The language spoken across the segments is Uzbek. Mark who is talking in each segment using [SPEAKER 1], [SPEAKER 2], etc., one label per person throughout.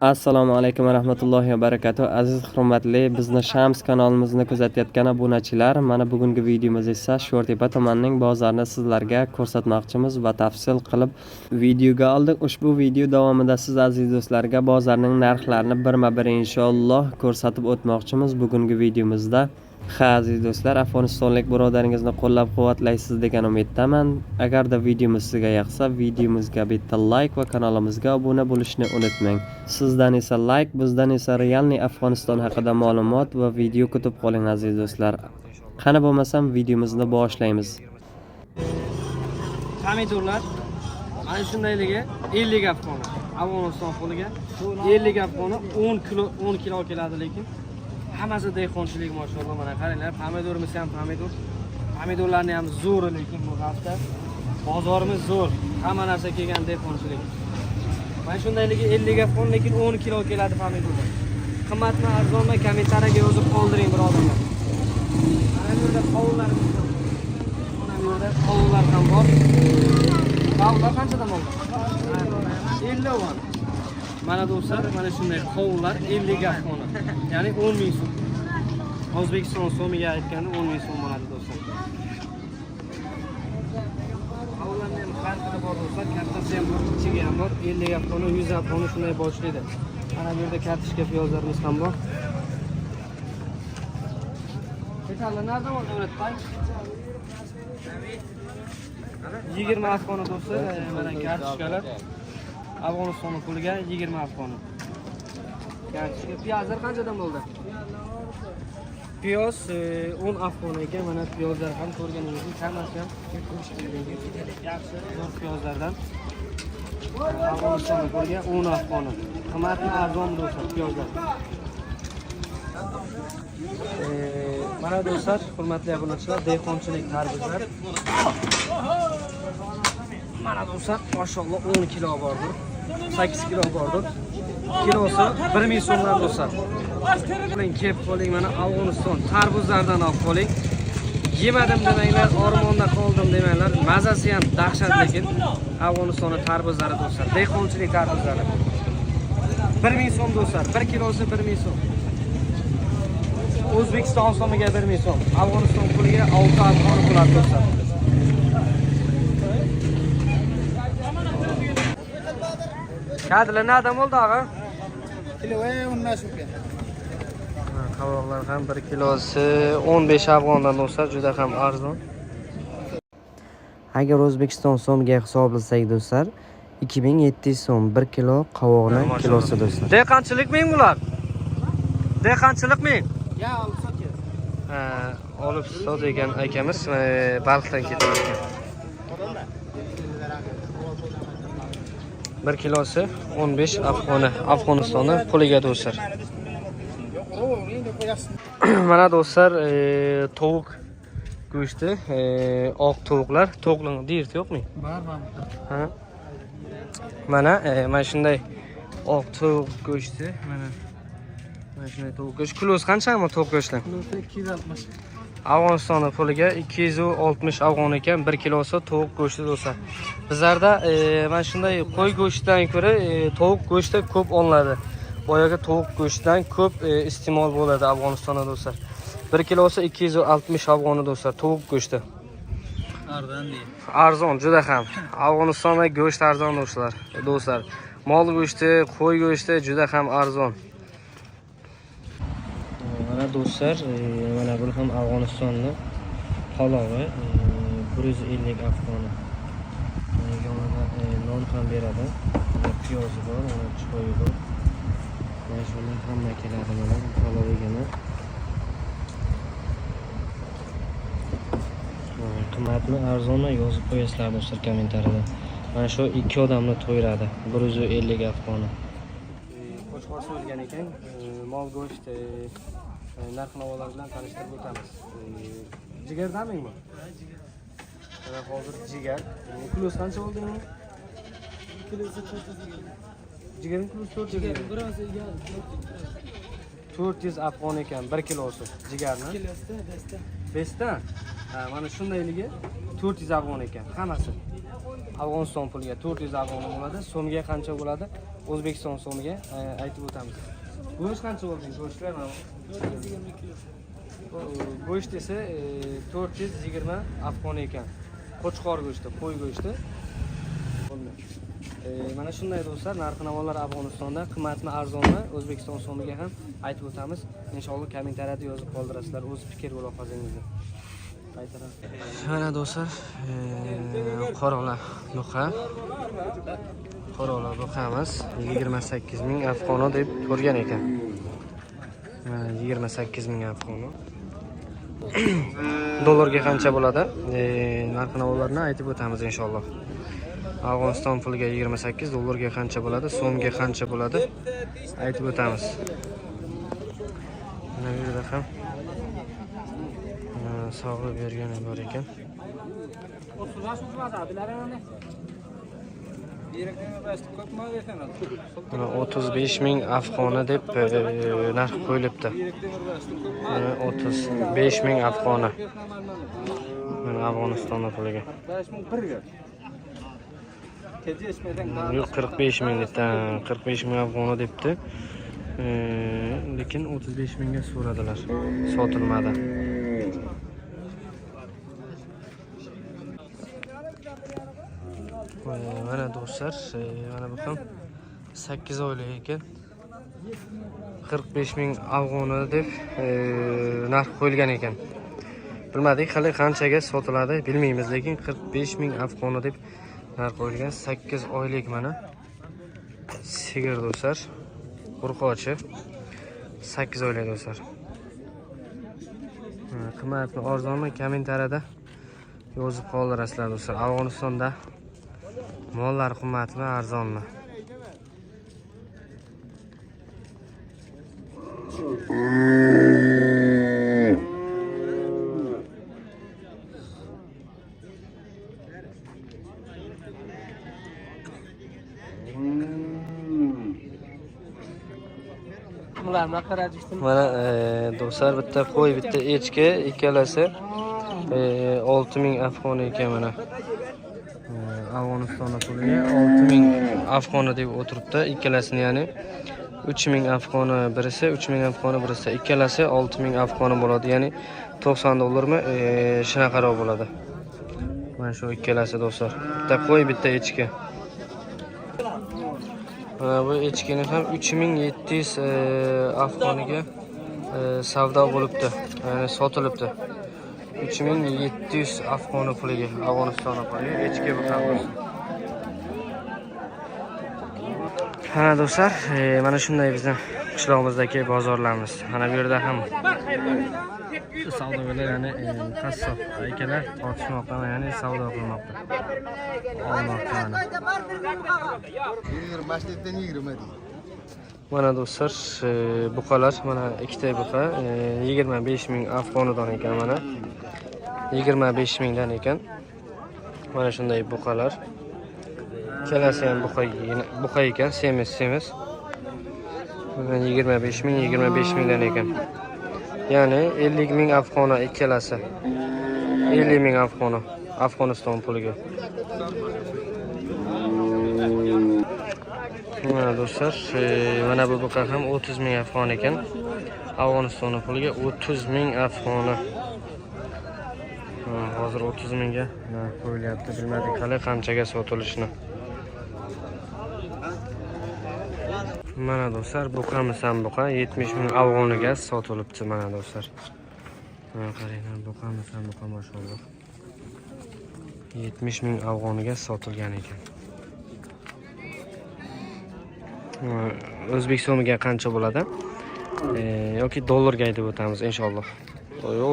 [SPEAKER 1] Assalomu alaykum va rahmatullohi va barakatuh. Aziz hurmatli bizni Shams kanalimizni kuzatayotgan obunachilar, mana bugungi videomiz esa Sho'rtepa tumanining bozorini sizlarga ko'rsatmoqchimiz va tafsil qilib videoga oldik. Ushbu video davomida siz aziz do'stlarga bozorning narxlarini birma-bir inshaalloh ko'rsatib o'tmoqchimiz bugungi videomizda. Ha aziz do'stlar, Afg'onistonlik birodaringizni qo'llab-quvvatlaysiz degan umiddaman. Agarda videomiz sizga yoqsa, videomizga bitta like va kanalimizga obuna bo'lishni unutmang. Sizdan esa like, bizdan esa realniy Afg'oniston haqida ma'lumot va video kutib qoling aziz do'stlar. Qani bo'lmasam videomizni boshlaymiz.
[SPEAKER 2] Pomidorlar ana shundayligi 50 afg'oni. Afg'oniston qo'liga 50 afg'oni 10 kilo keladi, lekin hammasi dehqonchilik mashallah. Mana qaranglar, pomidorimiz ham pomidor. Pomidorlarni ham zo'r, lekin bu hafta bozorimiz zo'r. Hamma narsa kelgan dehqonchilik. Mana shundayligi 50 afg'on, lekin 10 kilo keladi pomidorlar. Qimmatmi, arzonmi, kommentariyaga yozib qoldiring birodarlar. Mana bu yerda qovunlarimiz bor. Mana bu yerda qovunlar ham bor. Qovunlar qanchadan bo'ldi? 50 afg'on. Mana do'stlar, mana shunday qovunlar 50 afg'oni. Ya'ni 10 ming so'm. O'zbekiston so'miga aytganda 10 ming so'm bo'ladi do'stlar. Qovunlarning ham farqi bor do'stlar. Kattasi ham bor, kichigi ham bor. 50 afg'oni, 100 afg'oni shunday boshlaydi. Mana bu yerda kartoshka, piyozlarimiz ham bor. Ketallar nereden oldu öğretmen? 20 afg'oni do'stlar, mana kartoshkalar. Afg'onistonning puliga 20 afg'oni. Kartoshka, piyozlar qanchadan bo'ldi? Piyoz 10 afg'on ekan. Mana piyozlar ham ko'rganingizdek, hammasi ham yaxshi zo'r piyozlardan. Afg'onistonning puliga 10 afg'oni. Qimmatmi, arzon do'stlar piyozlar. Mana do'stlar, hurmatli obunachilar, dehqonchilik tarbiylar. Mana do'stlar, mashallah 10 kilo bordir. 8 kilo bordir. Kilosi 1000 so'mdan do'stlar. Keling, kelib qoling, mana Afg'oniston tarbuzlardan olib qoling. Yemadim demanglar, o'rmonda qoldim demanglar. Mazasi ham dahshat, lekin Afg'onistonning tarbuzlari do'stlar, dehqonchilik tarbuzlari. 1000 so'm do'stlar, 1 kilosi 1000 so'm. O'zbekiston so'miga 1000 so'm. Afg'oniston puliga 6 afg'oni bo'ladi do'stlar. Kadrlar nereden oldu ağa?
[SPEAKER 3] Kiloya 15 rupiya.
[SPEAKER 2] Kavaklar ham 1 kilosi 15 afg'ondan do'stlar, juda ham arzon.
[SPEAKER 1] Agar O'zbekiston so'miga hisoblasak do'stlar, 2700 so'm 1 kilo qovoqning kilosi do'stlar.
[SPEAKER 2] Dehqonchilikmi bular? Dehqonchilikmi?
[SPEAKER 3] Ya olsak-ku.
[SPEAKER 2] Olib sot ekan akamiz, Balxdan kelgan ekan. 1 kilosi 15 afg'oni. Afg'onistonning puliga do'stlar. Mana do'stlar, tovuq go'shti, oq tovuqlar, tovuqning dirti yo'qmi?
[SPEAKER 3] Bor.
[SPEAKER 2] Ha. Mana shunday oq tovuq go'shti, mana shunday tovuq go'shti. Kilosi qanchami tovuq go'shtining?
[SPEAKER 3] Kilosi 260.
[SPEAKER 2] Afg'onistonning puliga 260 afg'on ekan 1 kilosi tovuq go'shti do'stlar. Bizlarda mana shunday qo'y go'shtidan ko'ra tovuq go'shti ko'p olinadi. Boyaga tovuq go'shtidan ko'p iste'mol bo'ladi Afg'onistonda do'stlar. 1 kilosi 260 afg'oni do'stlar, tovuq go'shti.
[SPEAKER 3] Arzon deydi.
[SPEAKER 2] Arzon juda ham. Afg'onistonda go'sht arzon do'stlar. Mol go'shti, qo'y go'shti juda ham arzon. Mana do'stlar, mana bu ham Afg'onistonning palovi 150 afg'oni. Yonida non ham beradi. Piyozi bor, mana choyi bor. Mana shunday hamma keladi mana palovigina. Qimmatmi, arzonmi yozib qo'yasizlar do'stlar kommentariyada. Mana shu 2 odamni to'yiradi. 150 afg'oni. Qo'shqor so'lgan ekan, mol go'shti narx-navolar bilan tanishtirib o'tamiz. Jigardanmi bu? Mana hozir jigar. Kilosi qancha bo'ldi buni?
[SPEAKER 3] Kilosi 400.
[SPEAKER 2] Jigarning kilosi 400.
[SPEAKER 3] Biroz
[SPEAKER 2] 400 afg'on ekan 1 kilosi jigarni.
[SPEAKER 3] Kilosi 5 ta.
[SPEAKER 2] 5 ta. Mana shundayligi 400 afg'on ekan hammasi. Afg'oniston puliga 400 afg'on bo'ladi. So'mga qancha bo'ladi? O'zbekiston so'miga aytib o'tamiz. Go'sht qancha bo'ldi? Go'shtlar mana.
[SPEAKER 3] 422.
[SPEAKER 2] Go'sht esa 420 afg'on ekan. Qo'chqor go'shti, qo'y go'shti. Mana shunday do'stlar, narx-navolar Afg'onistonda qimmatmi, arzonmi, O'zbekiston so'miga ham aytib o'tamiz. Inshaalloh kommentariyada yozib qoldirasizlar o'z fikr va mulohazaningizni. Mana do'stlar, qoralar buqa. Qoralar buqamiz 28 ming afg'on deb ko'rgan ekan. 28 ming afg'on. Dollarga qancha bo'ladi? Narx-navolarni aytib o'tamiz inshaalloh. Afg'oniston puliga 28, dollarga qancha bo'ladi, so'mga qancha bo'ladi aytib o'tamiz. Mana bu yerda ham sog'ib bergan bor ekan. 35 ming afg'oni deb narx qo'yilibdi. 35 ming afg'oni. Mana Afg'oniston puliga. Yo'q, 45 ming debdi. 45 ming afg'oni debdi. Lekin 35 mingga so'radilar. Sotilmadi. Mana do'stlar, mana bu ham 8 oylik ekan. 45 ming afg'oni deb narx qo'yilgan ekan. Bilmadik hali qanchaga sotiladi bilmaymiz, lekin 45 ming afg'oni deb narx qo'yilgan. 8 oylik mana sigir do'stlar, qo'rqochi 8 oylik do'stlar. Qimmatmi, arzonmi kommentariyada yozib qoldirasizlar do'stlar. Afg'onistonda mollar qimmatmi, arzonmi? Mana do'stlar, bitta qo'y, bitta echki, ikkalasi 6000 afg'on ekan mana. Afg'oniston puliga 6000 afg'oni deb o'tiribdi ikkalasini, ya'ni 3000 afg'oni birisi, 3000 afg'oni birisi, ikkalasi 6000 afg'oni bo'ladi, ya'ni 90 dollarmi shunaqaroq bo'ladi. Mana shu ikkalasi do'stlar. Bitta qo'y, bitta echki. Mana bu echkini ham 3700 afg'oniga savdo bo'libdi, ya'ni sotilibdi. 3700 afg'oni puliga, Afg'oniston puliga echki bo'lamiz. Ha do'stlar, mana shunday bizning qishlog'imizdagi bozorlarimiz. Mana bu yerda ham savdogarlar, ya'ni qassob akalar tortishmoqda, ya'ni savdo qilmoqda. Olmoqda mana.
[SPEAKER 3] 25dan 20 deydi.
[SPEAKER 2] Mana do'stlar, buqalar, mana ikkita buqa 25 ming afg'onidan ekan mana. 25 mingdan ekan. Mana shunday buqalar. Kelasi ham buqa ekan, semiz. Mana 25 mingdan ekan. Ya'ni 50 ming afg'oni ikkalasi. 50 ming afg'oni Afg'oniston puliga. Mana do'stlar, mana bu buqa ham 30 ming afg'on ekan. Afg'oniston puliga 30 ming afg'oni. Hozir 30 mingga qo'yilyapti. Bilmadik hali qanchaga sotilishini. Mana do'stlar, buqamiz ham buqa 70 ming afg'oniga sotilibdi mana do'stlar. Mana qaranglar, buqamiz ham buqa mashalloh. 70 ming afg'oniga sotilgan ekan. O'zbek so'miga qancha bo'ladi? Yoki dollarga aytib o'tamiz inshaalloh.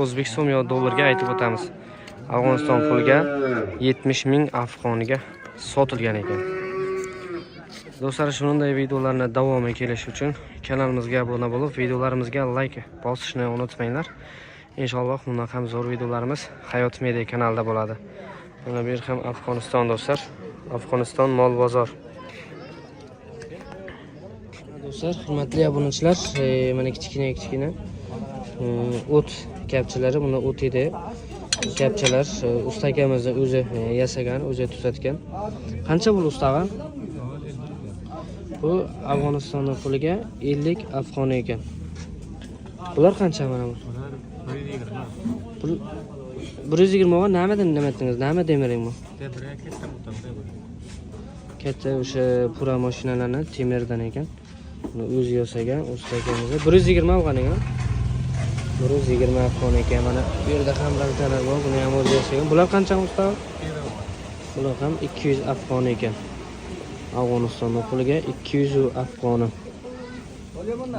[SPEAKER 2] O'zbek so'm yo dollarga aytib o'tamiz. Afg'oniston puliga 70 ming afg'oniga sotilgan ekan. Do'stlar, shunday videolarni davomiy kelish uchun kanalimizga obuna bo'lib, videolarimizga like bosishni unutmanglar. Inshaalloh bundan ham zo'r videolarimiz Hayot Media kanalida bo'ladi. Mana bu yer ham Afg'oniston do'stlar. Afg'oniston mol bozor. Do'stlar, hurmatli obunachilar, mana kichkina o't kapchilari, bunda o't edi. Kapchalar usta akamiz o'zi yasagan, o'zi tuzatgan. Qancha bu ustaga? Bu Afg'onistonning puliga 50 afg'on ekan. Bular qancha mana bu? 120 ga nima aytdingiz? Nima demiring bu? Katta o'sha pura mashinalarni temirdan ekan. Buni o'zi yasagan usta akamiz. 120 afg'oning ha? 120 afg'on ekan. Mana bu yerda ham rangtalar bor, buni ham o'zi yasagan. Bular qancha usta? Bular ham 200 afg'on ekan. Afg'onistonning puliga 200 afg'oni.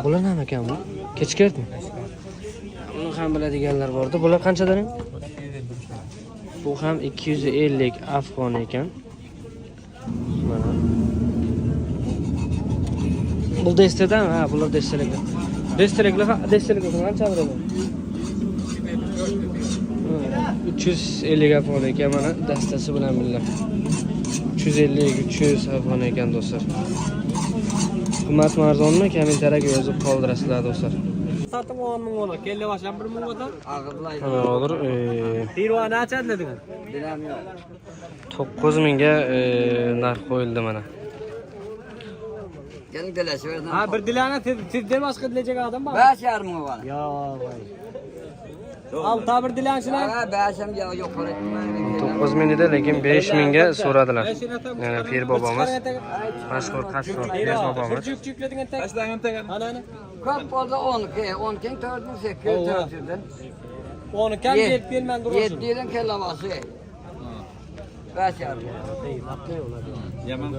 [SPEAKER 2] Bular nima ekan bu? Kechkirtmi? Buni ham biladiganlar bordi. Bular qanchadan? Bu ham 250 afg'on ekan. Mana. Bu destadan, ha, bular destaliklar. Destaliklar qancha beradi? 350 afg'on ekan mana dastasi bilan birga. 350-300 afg'on ekan do'stlar. Qimmat arzonmi? Kommentariyga yozib qoldirasizlar do'stlar. Satib olganman buni. Kelle boshlab 1 ming o'tan. Hozir Tirvani achadi dedingiz. Bilam yo'q. 9000 ga narx qo'yildi mana.
[SPEAKER 4] Keling dilashaverdim.
[SPEAKER 2] Ha, bir dilani tezden boshqa dilajak odam bor.
[SPEAKER 4] 5,5 ming bor.
[SPEAKER 2] Yo'q. Al tabir dilanshilar.
[SPEAKER 4] Ha, 5 ming yo'q qo'ydim.
[SPEAKER 1] 9000 edi, lekin 5000 ga so'radilar. Yana Pir bobomiz. Mashhur qashqor Pir bobomiz.
[SPEAKER 2] Chuk-chukladigan tak. Tashlagan tak. Ana.
[SPEAKER 4] Ko'p bo'ldi 10 king 4800 dan.
[SPEAKER 2] 10 kam deb berman durursun.
[SPEAKER 4] 7 yildan kella boshi. 5,5
[SPEAKER 3] Yaman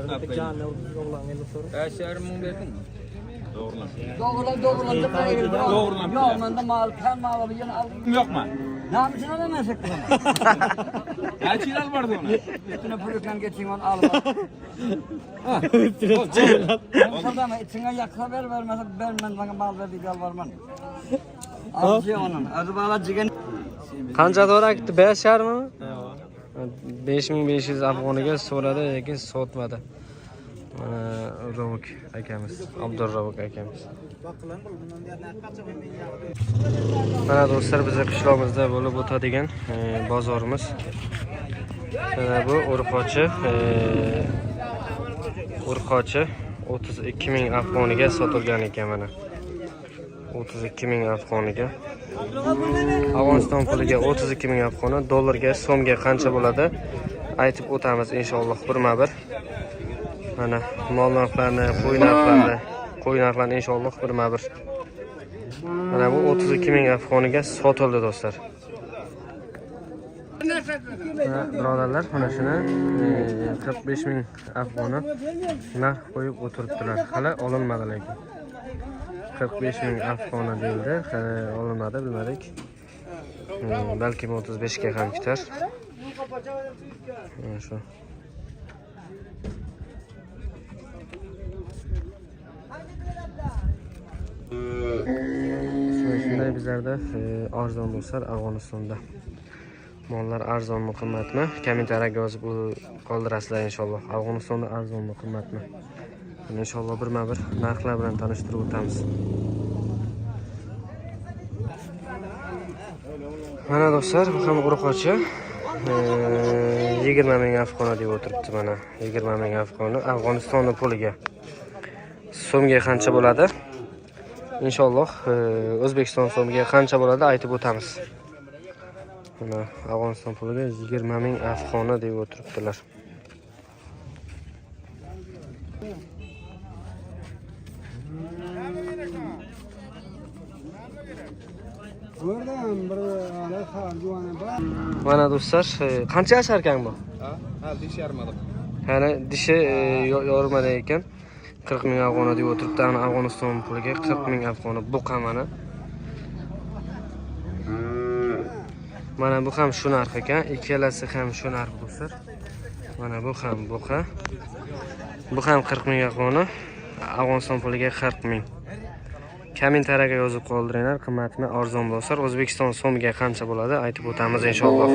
[SPEAKER 4] Doğrulan da bayır. Doğrulan da mal kan malı bir yana aldım.
[SPEAKER 3] Yok mu?
[SPEAKER 4] Ne yapacağını da meslek bunu.
[SPEAKER 3] Kaç yıl vardı ona?
[SPEAKER 4] Üstüne pürükten geçeyim onu alma. Orada mı? İçine yaksa vermezse vermem bana mal verdiği gal varman. Alacağım onun. Adı bağla cigen.
[SPEAKER 1] Qancha to'g'ri aytdi? 5,5 mi? 5500 afg'oniga so'radi, lekin sotmadi. Mana Rovuk akamiz, Abdurrovuk akamiz. Mana do'stlar, bizning qishloqimizda bo'lib o'tadigan bozorimiz. Mana bu urqochi 32000 afg'oniga sotilgan ekan mana. 32000 afg'oniga. Afg'oniston puliga 32000 afg'oni, dollarga, so'mga qancha bo'ladi? Aytib o'tamiz inshaalloh birma-bir. Mana mol narxlarini, qo'y narxlarini inshaalloh birma-bir. Mana bu 32000 afg'oniga sotildi do'stlar. Birodarlar, mana shuni 45000 afg'oni narx qo'yib o'tiribdilar. Hali olinmadi lekin. 45000 afg'oni deyildi, hali olinmadi, bilmadik. Balki 35 ga ham ketar. Mana shu. Shunday bizlarda arzon do'stlar Afg'onistonda. Mollar arzonmi, qimmatmi? Kommentariyaga yozib qoldirasizlar inshaalloh. Afg'onistonda arzonmi, qimmatmi? İnşallah birma-bir narxlar bilan tanishtirib o'tamiz. Mana do'stlar, bu ham urqochi 20000 afg'oni deb o'tiribdi mana. 20000 afg'oni Afg'onistonning puliga. So'mga qancha bo'ladi? Inshaalloh O'zbekiston so'miga qancha bo'ladi aytib o'tamiz. Mana Afg'oniston puliga 20000 afg'oni deb o'tiribdilar. Mana do'stlar, qancha yashar ekan bu?
[SPEAKER 3] Ha, dish yarmadi.
[SPEAKER 1] Hani dishi yormadi ekan. 40000 afg'oni deb o'tiribdi. Ana Afg'oniston puliga 40000 afg'oni buqa mana. Mana bu ham shu narx ekan. Ikkalasi ham shu narx do'stlar. Mana bu ham buqa. Bu ham 40000 afg'oni. Afg'oniston puliga 40000. Kommentariyaga yozib qoldiringlar, qimmatmi, arzon bo'lsa O'zbekiston so'miga qancha bo'ladi aytib o'tamiz inshaalloh.